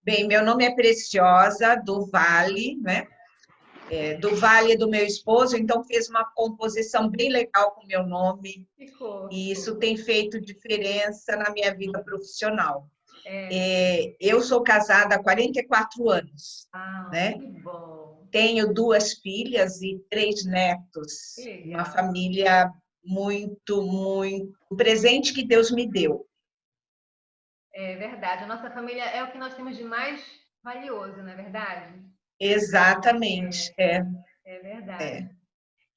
Bem, meu nome é Preciosa, do Vale, né? Do Vale do meu esposo, então fez uma composição bem legal com o meu nome, Ficou, e isso ficou. tem feito diferença na minha vida profissional. É. Eu sou casada há 44 anos, Ah, né? que bom. Tenho 2 filhas e 3 netos, Que uma legal. família muito o presente que Deus me deu. É verdade. A nossa família é o que nós temos de mais valioso, não é verdade? Exatamente, É verdade. é.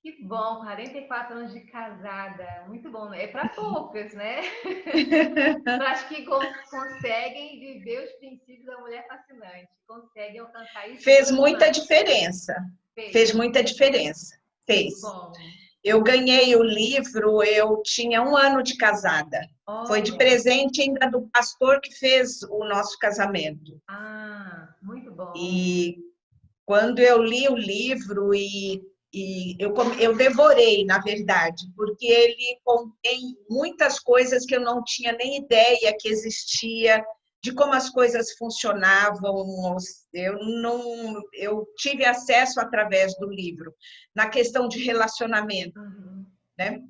Que bom, 44 anos de casada. Muito bom. É para poucas, né? Para as que conseguem viver os princípios da mulher fascinante. Conseguem alcançar isso, Fez são muita demais. diferença. Fez Fez. muita diferença. Que Fez. bom. Eu ganhei o livro, eu tinha 1 ano de casada. Foi de Olha. presente ainda do pastor que fez o nosso casamento. Ah, muito bom. E quando eu li o livro eu devorei, na verdade, porque ele contém muitas coisas que eu não tinha nem ideia que existia, de como as coisas funcionavam. Eu tive acesso através do livro, na questão de relacionamento, Uhum. né?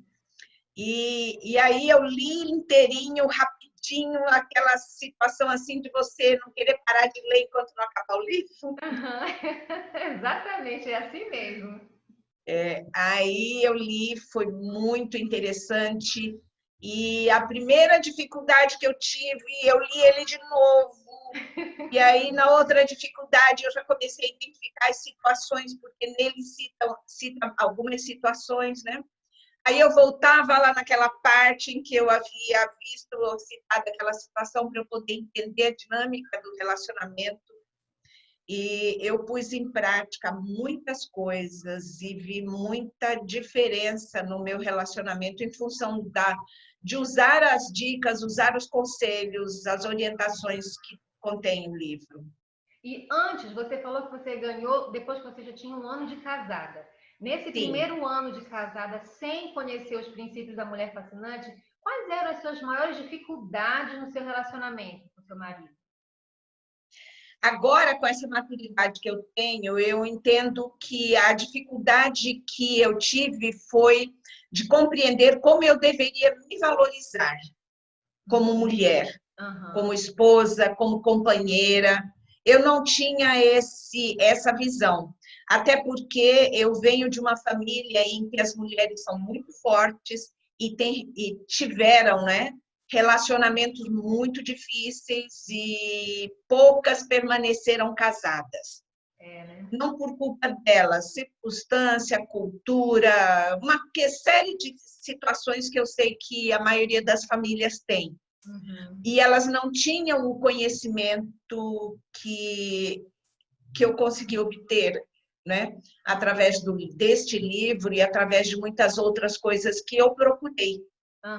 E aí eu li inteirinho, rapidinho, aquela situação assim de você não querer parar de ler enquanto não acabar o livro. Aham. Exatamente, é assim mesmo. Aí eu li, foi muito interessante. E a primeira dificuldade que eu tive, eu li ele de novo. E aí, na outra dificuldade, eu já comecei a identificar as situações, porque nele cita algumas situações, né? Aí eu voltava lá naquela parte em que eu havia visto ou citado aquela situação para eu poder entender a dinâmica do relacionamento. E eu pus em prática muitas coisas e vi muita diferença no meu relacionamento em função de usar as dicas, usar os conselhos, as orientações que contém o livro. E antes, você falou que você ganhou depois que você já tinha 1 ano de casada. Nesse Sim. primeiro ano de casada, sem conhecer os princípios da mulher fascinante, quais eram as suas maiores dificuldades no seu relacionamento com seu marido? Agora, com essa maturidade que eu tenho, eu entendo que a dificuldade que eu tive foi de compreender como eu deveria me valorizar como mulher, como Aham. esposa, como companheira. Eu não tinha essa visão, até porque eu venho de uma família em que as mulheres são muito fortes e tiveram, né, relacionamentos muito difíceis e poucas permaneceram casadas. É, né? Não por culpa delas, circunstância, cultura, uma série de situações que eu sei que a maioria das famílias tem. Uhum. E elas não tinham o conhecimento que eu consegui obter, né? Através deste livro e através de muitas outras coisas que eu procurei,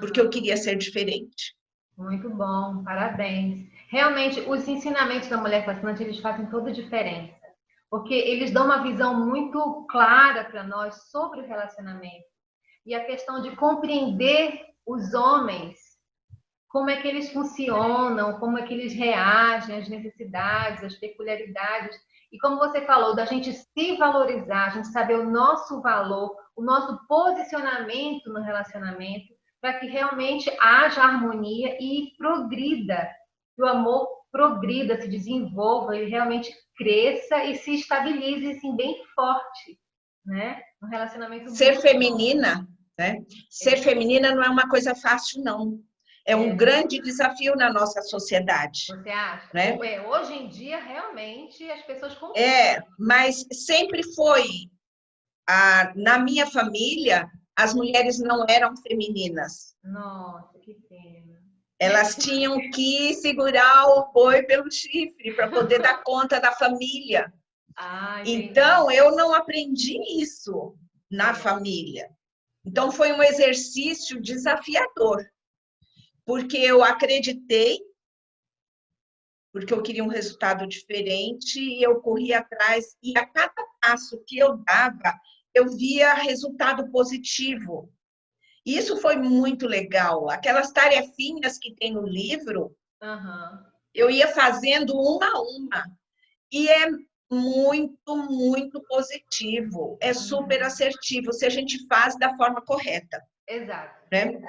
porque eu Aham. queria ser diferente. Muito bom, parabéns. Realmente, os ensinamentos da Mulher Fascinante, eles fazem toda a diferença, porque eles dão uma visão muito clara para nós sobre o relacionamento. E a questão de compreender os homens, como é que eles funcionam, como é que eles reagem às necessidades, às peculiaridades. E como você falou, da gente se valorizar, a gente saber o nosso valor, o nosso posicionamento no relacionamento, para que realmente haja harmonia e progrida, que o amor progrida, se desenvolva e realmente cresça e se estabilize assim, bem forte, né? Um relacionamento Ser muito bom. feminina, né? Ser feminina não é uma coisa fácil, não. É É, um né? grande desafio na nossa sociedade, Você acha? né? Hoje em dia, realmente, as pessoas confundem. Mas sempre foi. Na minha família, as mulheres não eram femininas. Nossa, que pena. Elas tinham que segurar o boi pelo chifre para poder dar conta da família. Ah, entendi. Então, eu não aprendi isso na É. família. Então, foi um exercício desafiador, porque eu acreditei, porque eu queria um resultado diferente, e eu corri atrás, e a cada passo que eu dava, eu via resultado positivo. Isso foi muito legal. Aquelas tarefinhas que tem no livro, Aham. eu ia fazendo uma a uma. E é muito, muito positivo. É super assertivo se a gente faz da forma correta. Exato. Né?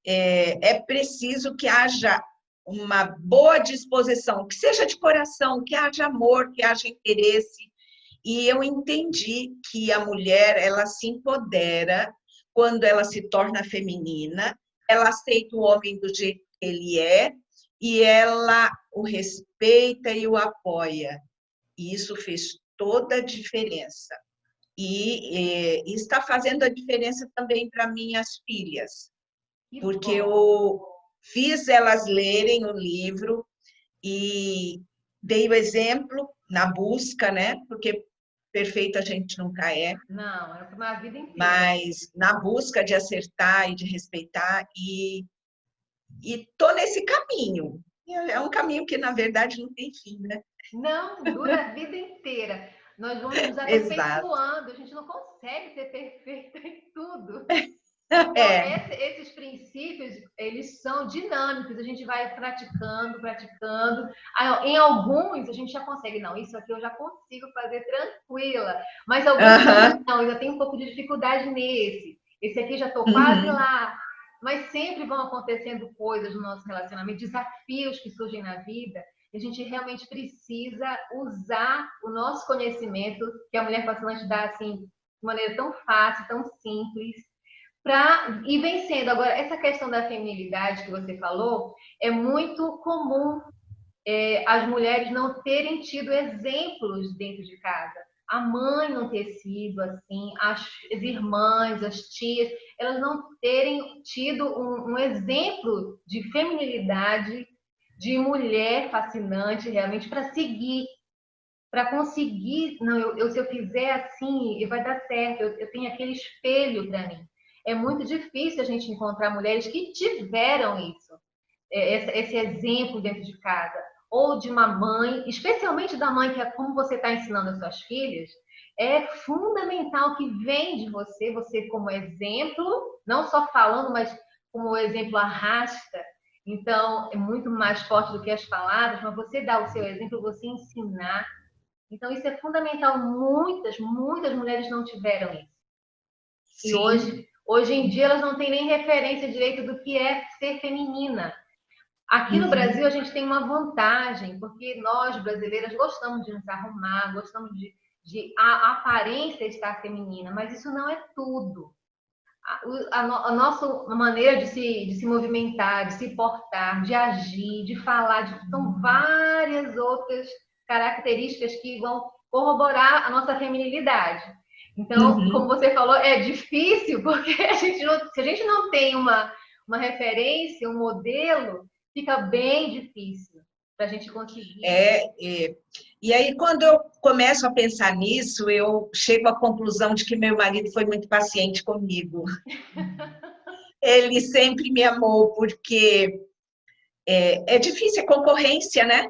É preciso que haja uma boa disposição, que seja de coração, que haja amor, que haja interesse. E eu entendi que a mulher, ela se empodera quando ela se torna feminina, ela aceita o homem do jeito que ele é e ela o respeita e o apoia. E isso fez toda a diferença. E está fazendo a diferença também para minhas filhas, porque eu fiz elas lerem o livro e dei o exemplo na busca, né? Porque perfeita a gente nunca é. Não, é uma vida inteira. Mas na busca de acertar e de respeitar, e tô nesse caminho. É um caminho que, na verdade, não tem fim, né? Não, dura a vida inteira. Nós vamos nos Exato. aperfeiçoando, a gente não consegue ser perfeita em tudo. Então, esses princípios, eles são dinâmicos, a gente vai praticando, praticando. Em alguns, a gente já consegue, não, isso aqui eu já consigo fazer tranquila, mas alguns, não, eu já tenho um pouco de dificuldade nesse. Esse aqui já estou quase lá. Mas sempre vão acontecendo coisas no nosso relacionamento, desafios que surgem na vida, e a gente realmente precisa usar o nosso conhecimento, que a Mulher Fascinante dá assim, de maneira tão fácil, tão simples, para ir vencendo. Agora, essa questão da feminilidade que você falou, é muito comum as mulheres não terem tido exemplos dentro de casa. A mãe não ter sido assim, as irmãs, as tias, elas não terem tido um exemplo de feminilidade, de mulher fascinante realmente para seguir, para conseguir, não, se eu fizer assim, vai dar certo, eu tenho aquele espelho para mim. É muito difícil a gente encontrar mulheres que tiveram isso, esse exemplo dentro de casa, ou de uma mãe, especialmente da mãe, que é como você está ensinando as suas filhas, é fundamental que vem de você como exemplo, não só falando, mas como o exemplo arrasta. Então, é muito mais forte do que as palavras, mas você dá o seu exemplo, você ensinar. Então, isso é fundamental. Muitas mulheres não tiveram isso. Sim. E hoje em dia, elas não têm nem referência direito do que é ser feminina. Aqui no Brasil, a gente tem uma vantagem, porque nós, brasileiras, gostamos de nos arrumar, gostamos de a aparência estar feminina, mas isso não é tudo. A nossa maneira de se movimentar, de se portar, de agir, de falar, são várias outras características que vão corroborar a nossa feminilidade. Então, como você falou, é difícil, porque se a gente não tem uma referência, um modelo, fica bem difícil para a gente conseguir. E aí, quando eu começo a pensar nisso, eu chego à conclusão de que meu marido foi muito paciente comigo. Ele sempre me amou, porque é difícil a concorrência, né?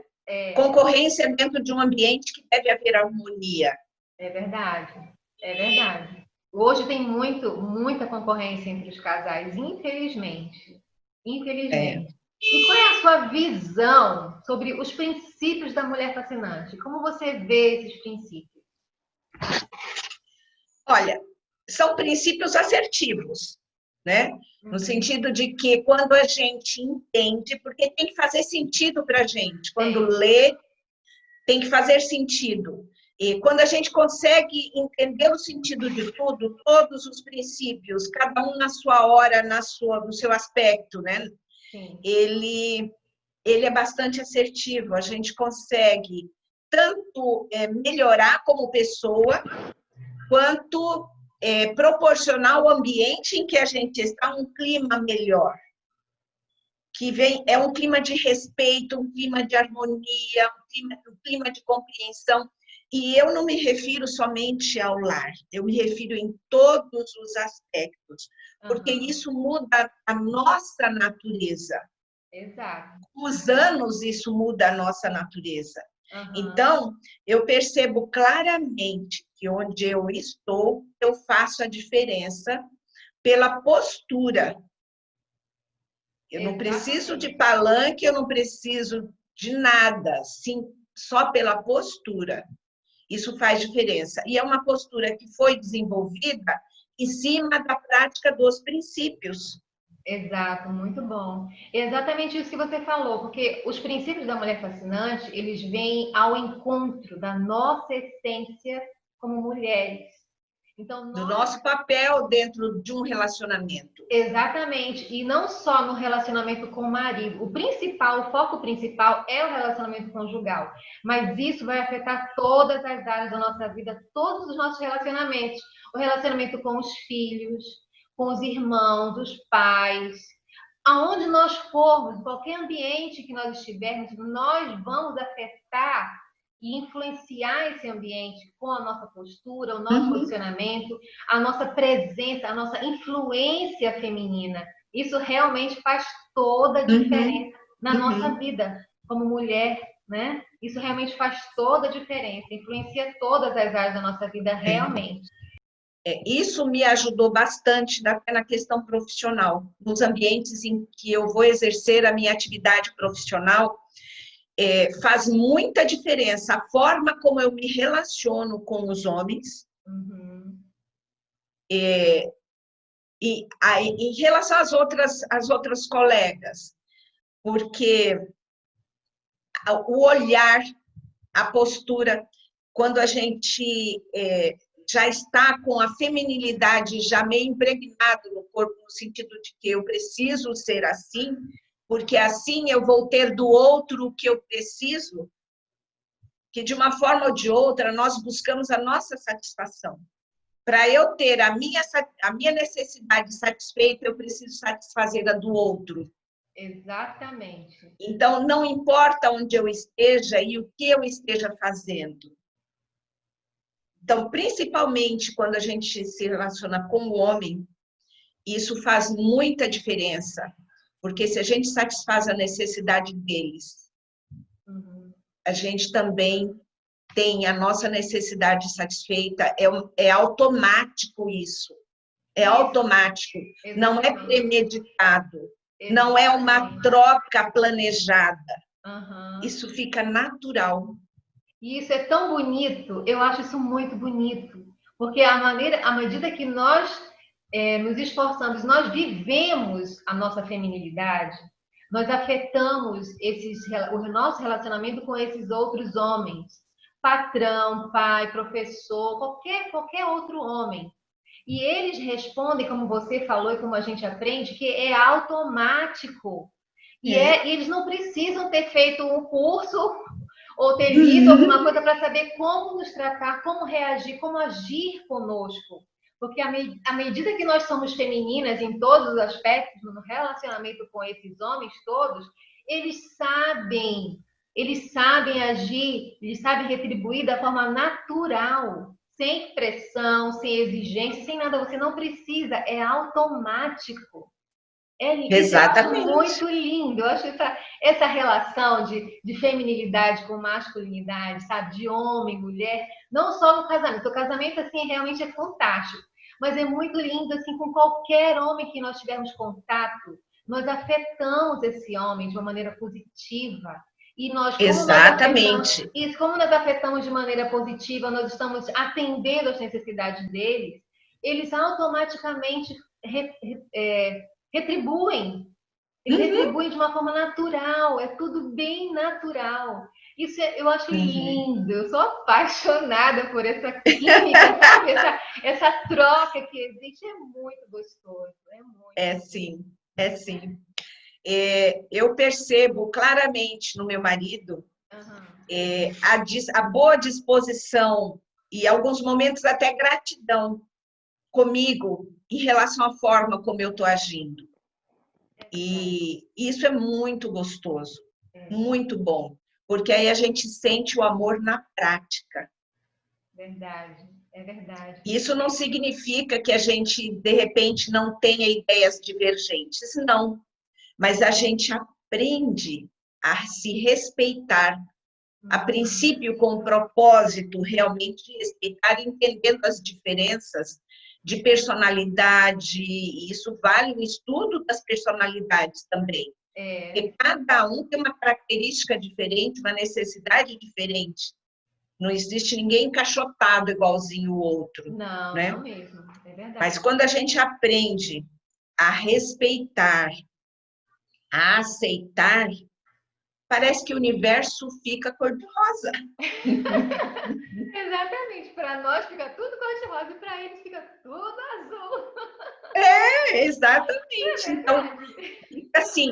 Concorrência dentro de um ambiente que deve haver harmonia. É verdade, é verdade. Hoje tem muita concorrência entre os casais, infelizmente. Infelizmente. E qual é a sua visão sobre os princípios da Mulher Fascinante? Como você vê esses princípios? Olha, são princípios assertivos, né? No sentido de que quando a gente entende, porque tem que fazer sentido para a gente. Quando lê, tem que fazer sentido. E quando a gente consegue entender o sentido de tudo, todos os princípios, cada um na sua hora, no seu aspecto, né? Sim. Ele é bastante assertivo. A gente consegue tanto melhorar como pessoa, quanto proporcionar o ambiente em que a gente está um clima melhor. É um clima de respeito, um clima de harmonia, um clima de compreensão. E eu não me refiro somente ao lar, eu me refiro em todos os aspectos, porque isso muda a nossa natureza. Exato. Com os anos, isso muda a nossa natureza. Então, eu percebo claramente que onde eu estou, eu faço a diferença pela postura. Eu não preciso de palanque, eu não preciso de nada, sim, só pela postura. Isso faz diferença. E é uma postura que foi desenvolvida em cima da prática dos princípios. Exato, muito bom. É exatamente isso que você falou, porque os princípios da Mulher Fascinante, eles vêm ao encontro da nossa essência como mulheres. Então, Do nós nosso papel dentro de um relacionamento. exatamente, e não só no relacionamento com o marido. O foco principal é o relacionamento conjugal, mas isso vai afetar todas as áreas da nossa vida, todos os nossos relacionamentos. O relacionamento com os filhos, com os irmãos, os pais. Aonde nós formos, em qualquer ambiente que nós estivermos, nós vamos afetar e influenciar esse ambiente com a nossa postura, o nosso posicionamento, a nossa presença, a nossa influência feminina. Isso realmente faz toda a diferença na nossa vida como mulher, né? Isso realmente faz toda a diferença, influencia todas as áreas da nossa vida realmente. Isso me ajudou bastante na questão profissional. Nos ambientes em que eu vou exercer a minha atividade profissional, faz muita diferença a forma como eu me relaciono com os homens. E aí, em relação às outras colegas, porque o olhar, a postura, quando a gente já está com a feminilidade já meio impregnada no corpo, no sentido de que eu preciso ser assim, porque assim eu vou ter do outro o que eu preciso, que de uma forma ou de outra nós buscamos a nossa satisfação. Para eu ter a minha necessidade satisfeita, eu preciso satisfazer a do outro. Exatamente. Então, não importa onde eu esteja e o que eu esteja fazendo. Então, principalmente quando a gente se relaciona com o homem, isso faz muita diferença, porque se a gente satisfaz a necessidade deles, a gente também tem a nossa necessidade satisfeita, é automático isso. É automático, não é premeditado, não é uma troca planejada. Isso fica natural. E isso é tão bonito, eu acho isso muito bonito, porque à medida que nós nos esforçamos, nós vivemos a nossa feminilidade, nós afetamos o nosso relacionamento com esses outros homens, patrão, pai, professor, qualquer outro homem. E eles respondem, como você falou e como a gente aprende, que é automático. E eles não precisam ter feito um curso ou ter lido alguma coisa para saber como nos tratar, como reagir, como agir conosco. Porque à medida que nós somos femininas em todos os aspectos, no relacionamento com esses homens todos, eles sabem agir, eles sabem retribuir da forma natural, sem pressão, sem exigência, sem nada. Você não precisa, é automático. Isso eu acho muito lindo. Eu acho essa relação de feminilidade com masculinidade, sabe? De homem, mulher, não só no casamento. O casamento, assim, realmente é fantástico. Mas é muito lindo, assim, com qualquer homem que nós tivermos contato, nós afetamos esse homem de uma maneira positiva. E nós, como nós afetamos de maneira positiva, nós estamos atendendo às necessidades deles, eles automaticamente retribuem. Eles retribuem de uma forma natural, é tudo bem natural. Isso eu acho lindo, eu sou apaixonada por essa química, sabe? Essa troca que existe é muito gostoso. Sim, é sim. Eu percebo claramente no meu marido a boa disposição e, em alguns momentos, até gratidão comigo em relação à forma como eu estou agindo. E isso é muito gostoso, muito bom, porque aí a gente sente o amor na prática. Verdade, é verdade. Isso não significa que a gente, de repente, não tenha ideias divergentes, não. Mas a gente aprende a se respeitar, a princípio com o propósito realmente de respeitar, entendendo as diferenças de personalidade, e isso vale o estudo das personalidades também. Porque cada um tem uma característica diferente, uma necessidade diferente. Não existe ninguém encaixotado igualzinho o outro, Não, né? não mesmo, é Mas verdade. quando a gente aprende a respeitar, a aceitar, parece que o universo fica cor-de-rosa. Exatamente, para nós fica tudo cor-de-rosa e para eles fica tudo azul. É Exatamente. Então, verdade. assim,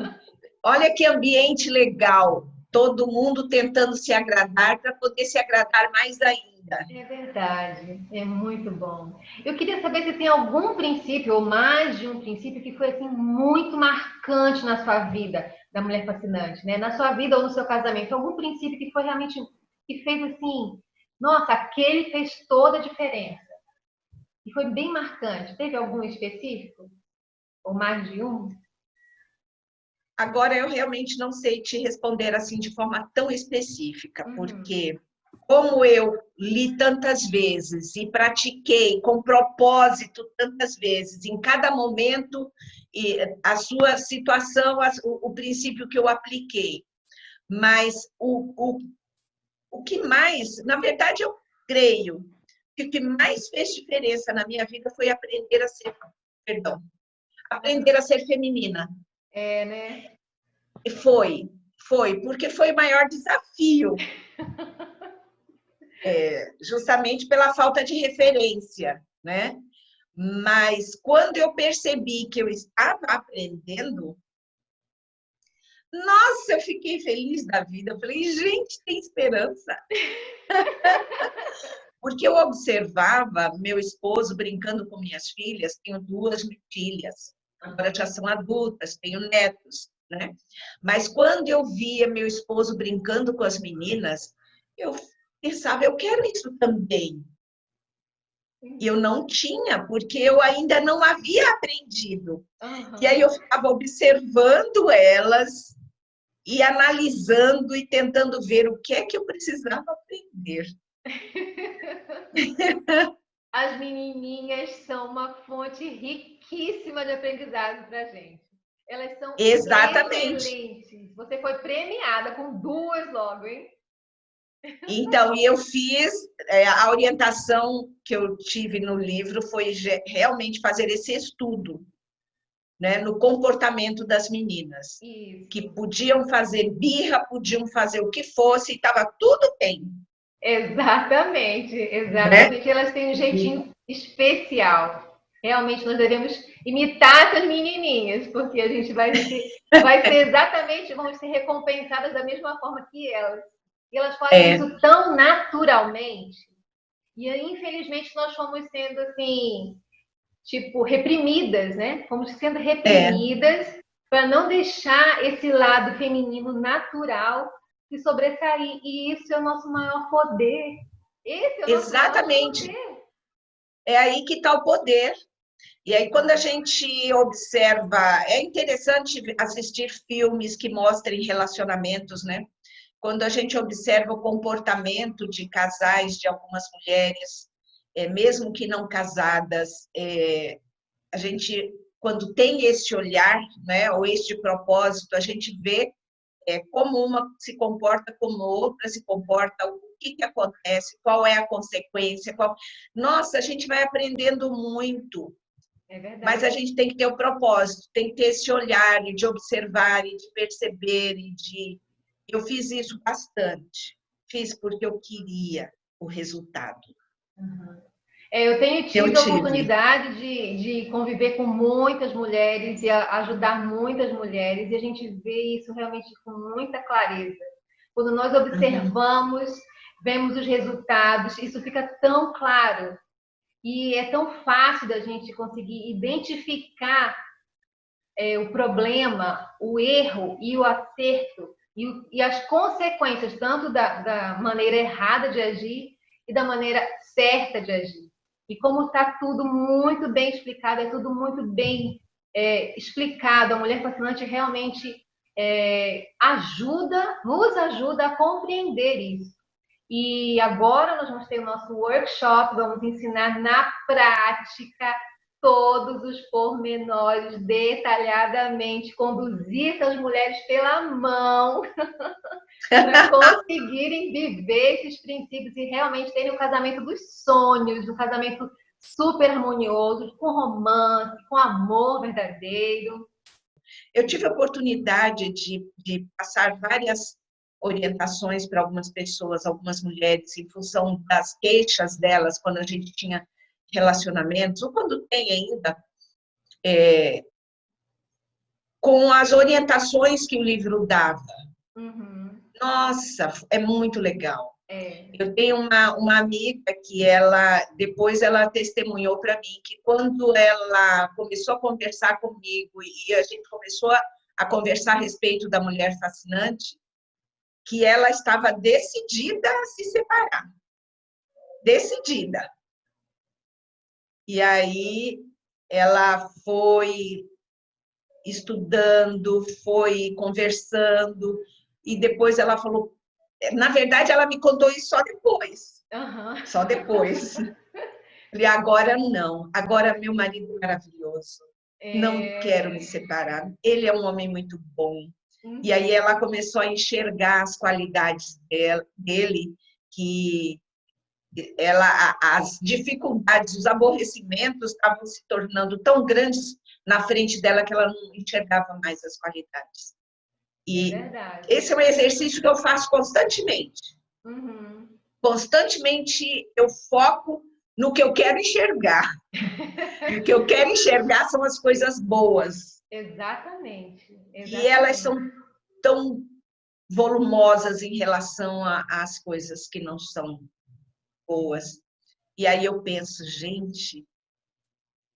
olha que ambiente legal. Todo mundo tentando se agradar para poder se agradar mais ainda. É verdade, é muito bom. Eu queria saber se tem algum princípio, ou mais de um princípio, que foi assim, muito marcante na sua vida, da Mulher Fascinante, né? Na sua vida ou no seu casamento. Algum princípio que foi realmente, que fez assim, nossa, aquele fez toda a diferença. E foi bem marcante. Teve algum específico? Ou mais de um? Agora, eu realmente não sei te responder assim de forma tão específica, Uhum. porque como eu li tantas vezes e pratiquei com propósito tantas vezes, em cada momento, e a sua situação, o princípio que eu apliquei. Mas o que mais, na verdade, eu creio que o que mais fez diferença na minha vida foi aprender a ser, perdão, aprender a ser feminina. É, né? E foi, porque foi o maior desafio, justamente pela falta de referência, né? Mas quando eu percebi que eu estava aprendendo, nossa, eu fiquei feliz da vida. Eu falei, gente, tem esperança. Porque eu observava meu esposo brincando com minhas filhas, tenho duas filhas, agora já são adultas, tenho netos, né? Mas quando eu via meu esposo brincando com as meninas, eu pensava, eu quero isso também. E eu não tinha, porque eu ainda não havia aprendido. E aí Uhum. eu ficava observando elas e analisando e tentando ver o que é que eu precisava aprender. As menininhas são uma fonte riquíssima de aprendizado para a gente. Elas são Exatamente. excelentes. Você foi premiada com duas logo, hein? Então, e eu fiz, a orientação que eu tive no livro foi realmente fazer esse estudo, né, no comportamento das meninas, que Isso. podiam fazer birra, podiam fazer o que fosse, e estava tudo bem, Exatamente, né? exatamente. Elas têm um jeitinho especial. Realmente nós devemos imitar essas menininhas, porque a gente vai ser exatamente, vamos ser recompensadas da mesma forma que elas. E elas fazem É, isso tão naturalmente. E infelizmente nós fomos sendo assim, tipo, reprimidas, né? Fomos sendo é, reprimidas para não deixar esse lado feminino natural se sobressair. E isso é o nosso maior poder. Esse é o nosso maior exatamente. poder. É aí que está o poder. E aí, quando a gente observa, é interessante assistir filmes que mostrem relacionamentos, né? Quando a gente observa o comportamento de casais, de algumas mulheres, mesmo que não casadas, a gente, quando tem esse olhar, né, ou este propósito, a gente vê como uma se comporta, como outra se comporta, o que acontece, qual é a consequência. Nossa, a gente vai aprendendo muito, É mas a verdade. gente tem que ter o propósito, tem que ter esse olhar de observar e de perceber e de... Eu fiz isso bastante. Fiz porque eu queria o resultado. Eu tenho Eu tido a tive. oportunidade de conviver com muitas mulheres e ajudar muitas mulheres, e a gente vê isso realmente com muita clareza. Quando nós Uhum. observamos, vemos os resultados, isso fica tão claro. E é tão fácil da gente conseguir identificar o problema, o erro e o acerto e as consequências, tanto da maneira errada de agir e da maneira certa de agir. E como está tudo muito bem explicado, é tudo muito bem explicado, a Mulher Fascinante realmente nos ajuda a compreender isso. E agora nós vamos ter o nosso workshop, vamos ensinar na prática todos os pormenores detalhadamente, conduzir essas mulheres pela mão para conseguirem viver esses princípios e realmente terem o casamento dos sonhos, um casamento super harmonioso, com romance, com amor verdadeiro. Eu tive a oportunidade de passar várias orientações para algumas pessoas, algumas mulheres, em função das queixas delas quando a gente tinha relacionamentos, ou quando tem ainda, com as orientações que o livro dava. Uhum. Nossa, é muito legal. É. Eu tenho uma amiga que depois ela testemunhou para mim que quando ela começou a conversar comigo e a gente começou a conversar a respeito da mulher fascinante, que ela estava decidida a se separar. Decidida. E aí ela foi estudando, foi conversando, e depois ela falou, na verdade ela me contou isso só depois. Uhum. Só depois. Falei, agora não, agora meu marido é maravilhoso, não quero me separar, ele é um homem muito bom. Uhum. E aí ela começou a enxergar as qualidades dele, que as dificuldades, os aborrecimentos estavam se tornando tão grandes na frente dela que ela não enxergava mais as qualidades. E esse é um exercício que eu faço constantemente. Uhum. Constantemente eu foco no que eu quero enxergar. E o que eu quero enxergar são as coisas boas. Exatamente. E elas são tão volumosas em relação às coisas que não são boas. E aí eu penso, gente,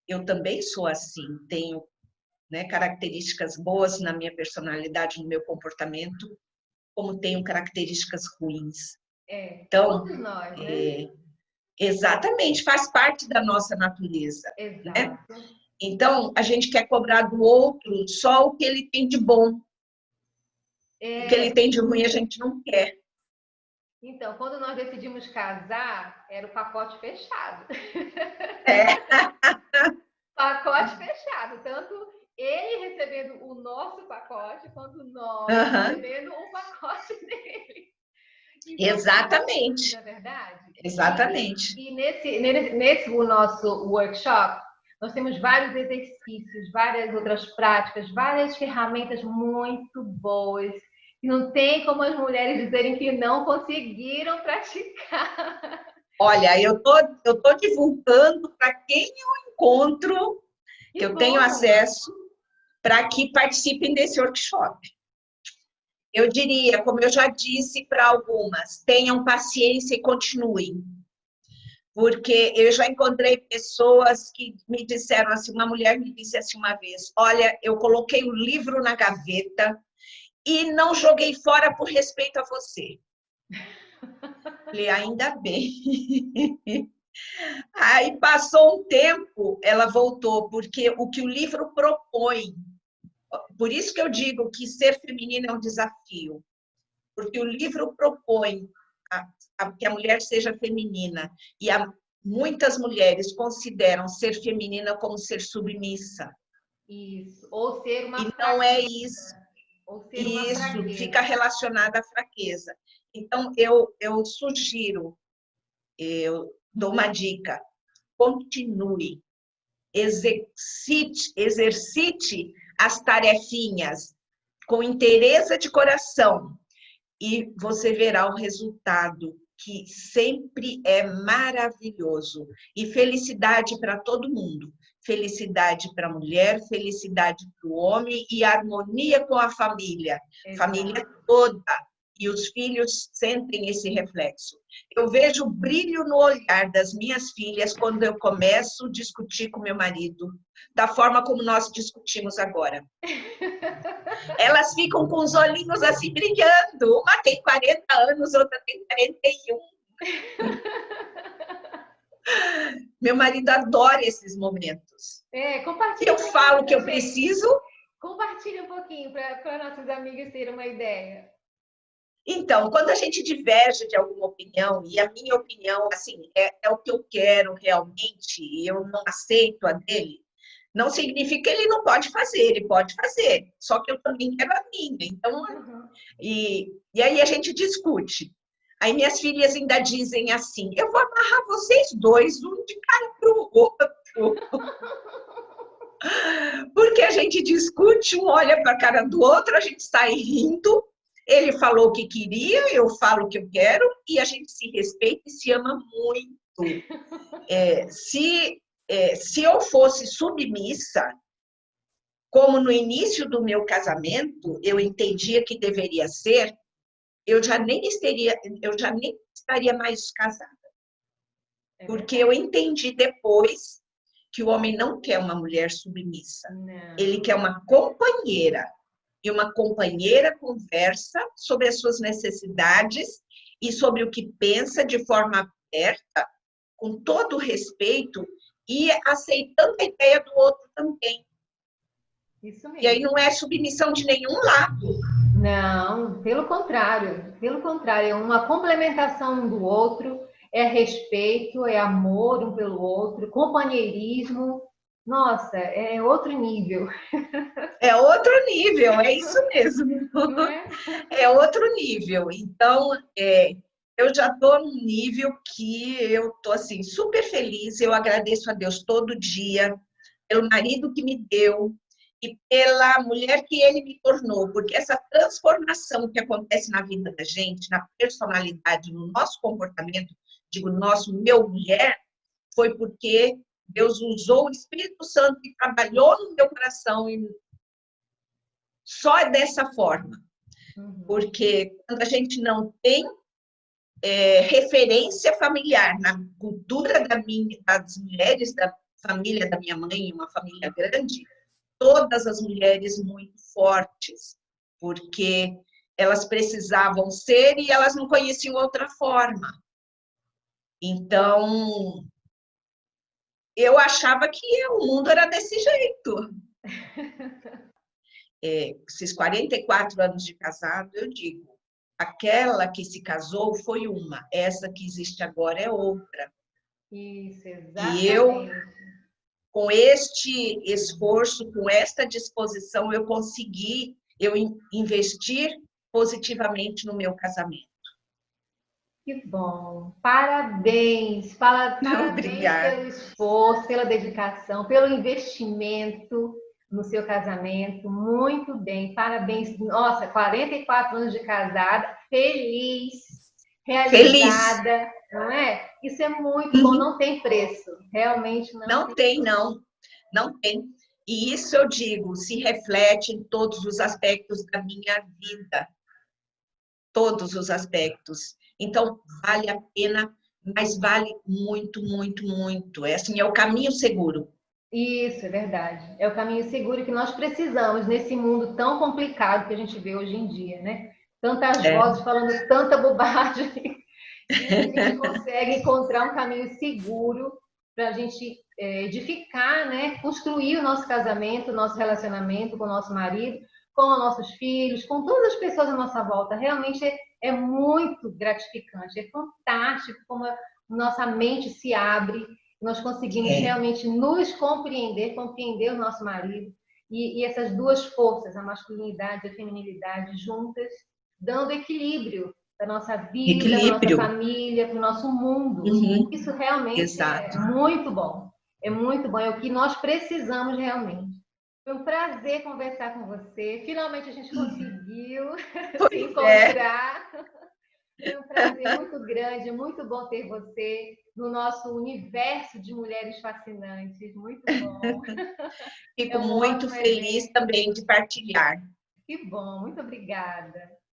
eu também sou assim, tenho, né, características boas na minha personalidade, no meu comportamento, como tenho características ruins. Então, todos nós, né? Exatamente, faz parte da nossa natureza. Exato. Né? Então, a gente quer cobrar do outro só o que ele tem de bom. O que ele tem de ruim a gente não quer. Então, quando nós decidimos casar, era o pacote fechado. Pacote fechado. Tanto ele recebendo o nosso pacote, quanto nós recebendo o pacote dele. Então, exatamente. Não é verdade? Exatamente. E nesse nosso workshop, nós temos vários exercícios, várias outras práticas, várias ferramentas muito boas. E não tem como as mulheres dizerem que não conseguiram praticar. Olha, eu tô divulgando para quem eu encontro, que eu tenho acesso, para que participem desse workshop. Eu diria, como eu já disse para algumas, tenham paciência e continuem. Porque eu já encontrei pessoas que me disseram assim, uma mulher me disse assim uma vez, olha, eu coloquei o livro na gaveta e não joguei fora por respeito a você. Falei, ainda bem. Aí passou um tempo, ela voltou, porque o que o livro propõe, por isso que eu digo que ser feminina é um desafio, porque o livro propõe que a mulher seja feminina, e muitas mulheres consideram ser feminina como ser submissa. Isso, ou ser uma e fraqueza. Não é isso. Ou ser isso uma fica relacionado à fraqueza. Então, eu sugiro, eu dou uma dica, continue, exercite as tarefinhas com interesse de coração e você verá o resultado, que sempre é maravilhoso. E felicidade para todo mundo. Felicidade para a mulher, felicidade para o homem e harmonia com a família. Exato. Família toda. E os filhos sentem esse reflexo. Eu vejo brilho no olhar das minhas filhas quando eu começo a discutir com meu marido, da forma como nós discutimos agora. Elas ficam com os olhinhos assim brilhando. Uma tem 40 anos, outra tem 41. Meu marido adora esses momentos. Compartilha eu falo que eu preciso. Compartilha um pouquinho para nossas amigas terem uma ideia. Então, quando a gente diverge de alguma opinião, e a minha opinião, assim, é o que eu quero realmente, e eu não aceito a dele, não significa que ele não pode fazer, ele pode fazer, só que eu também quero a minha. Então, Uhum. e aí a gente discute. Aí minhas filhas ainda dizem assim: eu vou amarrar vocês dois, um de cara para o outro. Porque a gente discute, um olha para a cara do outro, a gente sai rindo. Ele falou o que queria, eu falo o que eu quero, e a gente se respeita e se ama muito. Se eu fosse submissa, como no início do meu casamento eu entendia que deveria ser, eu já nem estaria mais casada. Porque eu entendi depois que o homem não quer uma mulher submissa. Não. Ele quer uma companheira. E uma companheira conversa sobre as suas necessidades e sobre o que pensa de forma aberta, com todo respeito e aceitando a ideia do outro também. Isso E aí mesmo. não é submissão de nenhum lado. Não, pelo contrário, é uma complementação um do outro, é respeito, é amor um pelo outro, companheirismo. Nossa, é outro nível, É outro nível, é isso mesmo. não é? É outro nível. Então, eu já estou num nível que eu estou assim, super feliz. Eu agradeço a Deus todo dia pelo marido que me deu e pela mulher que ele me tornou, porque essa transformação que acontece na vida da gente, na personalidade, no nosso comportamento, digo, nosso, meu mulher, foi porque Deus usou o Espírito Santo e trabalhou no meu coração e só dessa forma. Uhum. Porque quando a gente não tem referência familiar na cultura das mulheres da família da minha mãe, uma família grande, todas as mulheres muito fortes, porque elas precisavam ser e elas não conheciam outra forma. Então, eu achava que o mundo era desse jeito. Esses 44 anos de casado, eu digo, aquela que se casou foi uma, essa que existe agora é outra. Isso, E eu, exatamente. com este esforço, com esta disposição, eu investir positivamente no meu casamento. Que bom. Parabéns. Parabéns pelo Obrigada. esforço, pela dedicação, pelo investimento no seu casamento. Muito bem. Parabéns. Nossa, 44 anos de casada, feliz, Feliz. realizada, não é? Isso é muito bom, não tem preço. Realmente não Não tem. tem, não. Não tem. E isso eu digo, se reflete em todos os aspectos da minha vida. Todos os aspectos. Então, vale a pena, mas vale muito, muito, muito. É assim, é o caminho seguro. Isso, é verdade. É o caminho seguro que nós precisamos nesse mundo tão complicado que a gente vê hoje em dia, né? Tantas É, vozes falando tanta bobagem e a gente consegue encontrar um caminho seguro para a gente edificar, né? Construir o nosso casamento, o nosso relacionamento com o nosso marido, com os nossos filhos, com todas as pessoas à nossa volta. Realmente é muito gratificante, é fantástico como a nossa mente se abre, nós conseguimos é. realmente nos compreender, compreender o nosso marido, e essas duas forças, a masculinidade e a feminilidade, juntas, dando equilíbrio para a nossa vida, para a nossa Equilíbrio. família, para o nosso mundo. Uhum. Isso realmente é Exato. muito bom. É muito bom, é o que nós precisamos realmente. Foi um prazer conversar com você. Finalmente a gente conseguiu se Pois é. encontrar. Foi um prazer muito grande, muito bom ter você no nosso universo de mulheres fascinantes. Muito bom. É Fico um muito ótimo feliz exemplo. também de partilhar. Que bom, muito obrigada.